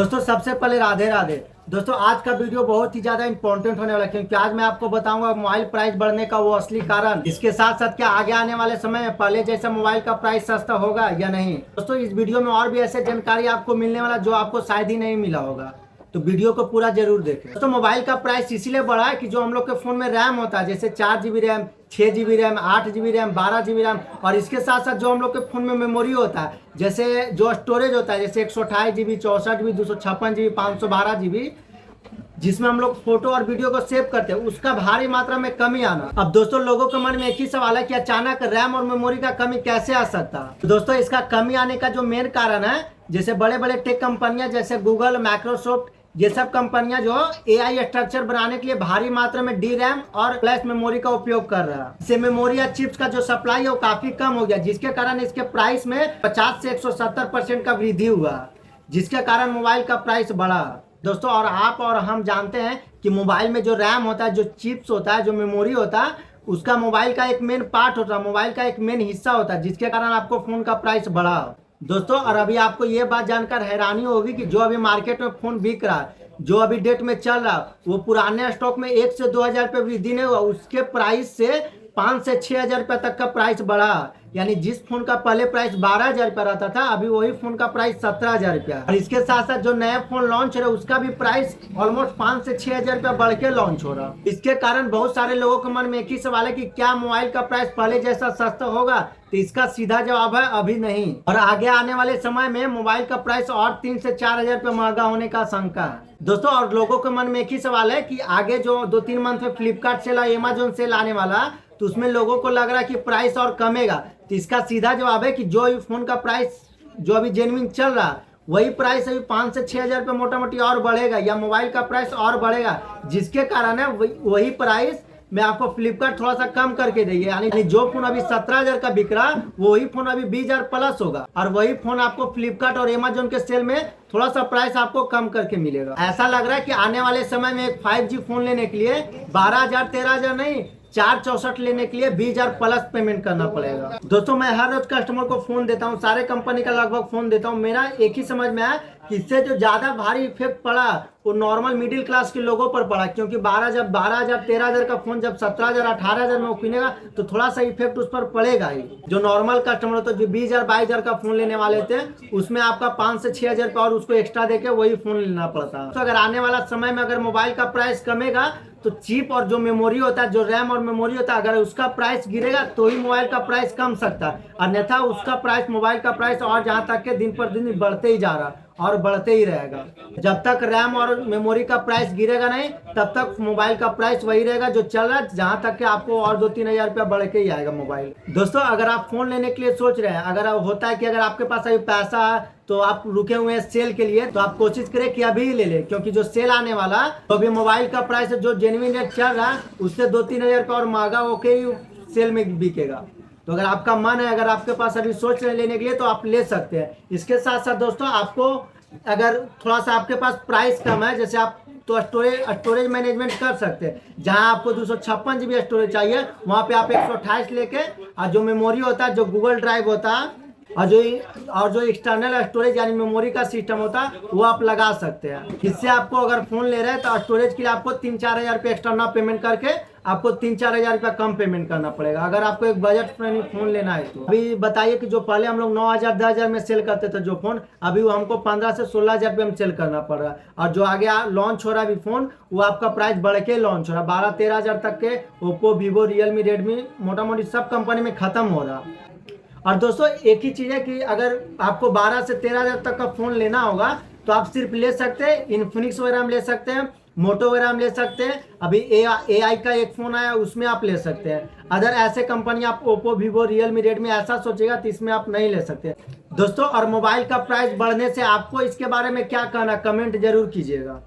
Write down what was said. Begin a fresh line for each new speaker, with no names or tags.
दोस्तों सबसे पहले राधे राधे। दोस्तों आज का वीडियो बहुत ही ज्यादा इंपॉर्टेंट होने वाला है क्योंकि आज मैं आपको बताऊंगा मोबाइल प्राइस बढ़ने का वो असली कारण। इसके साथ साथ क्या आगे आने वाले समय में पहले जैसा मोबाइल का प्राइस सस्ता होगा या नहीं। दोस्तों इस वीडियो में और भी ऐसे जानकारी आपको मिलने वाला जो आपको शायद ही नहीं मिला होगा, तो वीडियो को पूरा जरूर देखें। तो मोबाइल का प्राइस इसीलिए बढ़ा है कि जो हम लोग के फोन में रैम होता है, जैसे 4 GB RAM, 6 GB RAM, 8 GB RAM, 12 GB RAM, और इसके साथ साथ जो हम लोग के फोन में मेमोरी होता है, जैसे जो स्टोरेज होता है, जैसे 128 GB, 64 GB, 256 GB, 512 GB, जिसमें हम लोग फोटो और वीडियो को सेव करते हैं, उसका भारी मात्रा में कमी आना। अब दोस्तों लोगों के मन में एक ही सवाल है कि अचानक रैम और मेमोरी का कमी कैसे आ सकता है। तो दोस्तों इसका कमी आने का जो मेन कारण है, जैसे बड़े बड़े टेक कंपनियां जैसे गूगल, माइक्रोसॉफ्ट, ये सब कंपनियां जो एआई स्ट्रक्चर बनाने के लिए भारी मात्रा में डी रैम और फ्लैश मेमोरी का उपयोग कर रहा है। इससे मेमोरी या चिप्स का जो सप्लाई है वो काफी कम हो गया, जिसके कारण इसके प्राइस में 50 से 170% का वृद्धि हुआ, जिसके कारण मोबाइल का प्राइस बढ़ा। दोस्तों और आप और हम जानते हैं कि मोबाइल में जो रैम होता है, जो चिप्स होता है, जो मेमोरी होता है, उसका मोबाइल का एक मेन पार्ट होता है, मोबाइल का एक मेन हिस्सा होता है, जिसके कारण आपको फोन का प्राइस बढ़ा। दोस्तों और अभी आपको ये बात जानकर हैरानी होगी कि जो अभी मार्केट में फोन बिक रहा है, जो अभी डेट में चल रहा, वो पुराने स्टॉक में 1 से 2 हजार रुपये वृद्धि नहीं हुआ, उसके प्राइस से 5 से 6 हजार रुपये तक का प्राइस बढ़ा। यानी जिस फोन का पहले प्राइस 12 हजार रुपया रहता था, अभी वही फोन का प्राइस 17 हजार रुपया। और इसके साथ साथ जो नया फोन लॉन्च हो रहा है, उसका भी प्राइस ऑलमोस्ट 5 से 6 हजार रुपया बढ़ के लॉन्च हो रहा। इसके कारण बहुत सारे लोगों के मन में एक ही सवाल है कि क्या मोबाइल का प्राइस पहले जैसा सस्ता होगा। तो इसका सीधा जवाब है अभी नहीं, और आगे आने वाले समय में मोबाइल का प्राइस और 3 से 4 हजार रुपया महंगा होने का आशंका है। दोस्तों और लोगों के मन में एक ही सवाल है कि आगे जो 2-3 मंथ में फ्लिपकार्ट सेल और अमेजोन सेल आने वाला, तो उसमें लोगों को लग रहा है कि प्राइस और कमेगा। तो इसका सीधा जवाब है कि जो फोन का प्राइस जो अभी जेन्युइन चल रहा, वही प्राइस अभी 5 से 6 हजार रुपये मोटा मोटी और बढ़ेगा, या मोबाइल का प्राइस और बढ़ेगा, जिसके कारण है वही प्राइस मैं आपको फ्लिपकार्ट थोड़ा सा कम करके देगी। यानी जो फोन अभी 17 हजार का बिक रहा, वही फोन अभी 20 हजार प्लस होगा, और वही फोन आपको फ्लिपकार्ट और अमेजोन के सेल में थोड़ा सा प्राइस आपको कम करके मिलेगा। ऐसा लग रहा है कि आने वाले समय में एक 5G फोन लेने के लिए 12 हजार 13 हजार नहीं, 464 लेने के लिए 20 हजार प्लस पेमेंट करना पड़ेगा। दोस्तों मैं हर रोज कस्टमर को फोन देता हूँ, सारे कंपनी का लगभग फोन देता हूँ। मेरा एक ही समझ में आया कि इससे जो ज्यादा भारी इफेक्ट पड़ा वो नॉर्मल मिडिल क्लास के लोगों पर पड़ा, क्योंकि 12 हजार 13 हजार का फोन जब 17 हजार 18 हजार में वो किनेगा, तो थोड़ा सा इफेक्ट उस पर पड़ेगा ही। जो नॉर्मल कस्टमर होता है, जो 20 हजार 22 हजार का फोन लेने वाले थे, उसमें आपका 5 से 6 हजार और उसको एक्स्ट्रा देके वही फोन लेना पड़ता है। तो अगर आने वाला समय में अगर मोबाइल का प्राइस कमेगा, तो चिप और जो मेमोरी होता है, जो रैम और मेमोरी होता है, अगर उसका प्राइस गिरेगा तो ही मोबाइल का प्राइस कम सकता है, अन्यथा उसका प्राइस, मोबाइल का प्राइस और जहां तक के दिन पर दिन बढ़ते ही जा रहा और बढ़ते ही रहेगा। जब तक रैम और मेमोरी का प्राइस गिरेगा नहीं, तब तक मोबाइल का प्राइस वही रहेगा जो चल रहा है, जहां तक कि आपको और 2-3 हजार रुपया बढ़ के ही आएगा मोबाइल। दोस्तों अगर आप फोन लेने के लिए सोच रहे हैं, अगर होता है कि अगर आपके पास अभी पैसा है, तो आप रुके हुए हैं सेल के लिए, तो आप कोशिश करें कि अभी ही ले लें, क्योंकि जो सेल आने वाला, तो अभी मोबाइल का प्राइस जो जेन्युइन रेट चल रहा है, उससे 2-3 हजार रुपया और महंगा होके ही सेल में बिकेगा। तो अगर आपका मन है, अगर आपके पास अभी सोच रहे लेने के लिए, तो आप ले सकते हैं। इसके साथ साथ दोस्तों आपको अगर थोड़ा सा आपके पास प्राइस कम है, जैसे आप तो स्टोरेज मैनेजमेंट कर सकते हैं। जहां आपको 256 GB स्टोरेज चाहिए, वहां पे आप 128 लेके, और जो मेमोरी होता है, जो गूगल ड्राइव होता है, और जो एक्सटर्नल स्टोरेज यानी मेमोरी का सिस्टम होता है, वो आप लगा सकते हैं। इससे आपको अगर फोन ले रहे हैं तो स्टोरेज के लिए आपको 3-4 हजार रुपये एक्स्ट्रा पेमेंट करके आपको 3-4 हजार रुपया कम पेमेंट करना पड़ेगा, अगर आपको एक बजट फ्रेंडली फोन लेना है। तो अभी बताइए कि जो पहले हम लोग 9 हजार 10 हजार में सेल करते थे जो फोन, अभी वो हमको 15 से 16 हजार रुपये में सेल करना पड़ रहा है। और जो आगे लॉन्च हो रहा है अभी फोन, वो आपका प्राइस बढ़ के लॉन्च हो रहा है। 12-13 हजार तक के ओप्पो, वीवो, रियलमी, रेडमी, मोटा मोटी सब कंपनी में खत्म हो रहा है। और दोस्तों एक ही चीज है कि अगर आपको 12 से 13 हजार तक का फोन लेना होगा, तो आप सिर्फ ले सकते हैं इन्फिनिक्स वगैरह में ले सकते हैं, मोटो वगैरह में ले सकते हैं। अभी AI का एक फोन आया, उसमें आप ले सकते हैं। अदर ऐसे कंपनी आप ओप्पो, वीवो, रियलमी, रेडमी ऐसा सोचेगा तो इसमें आप नहीं ले सकते। दोस्तों और मोबाइल का प्राइस बढ़ने से आपको इसके बारे में क्या कहना, कमेंट जरूर कीजिएगा।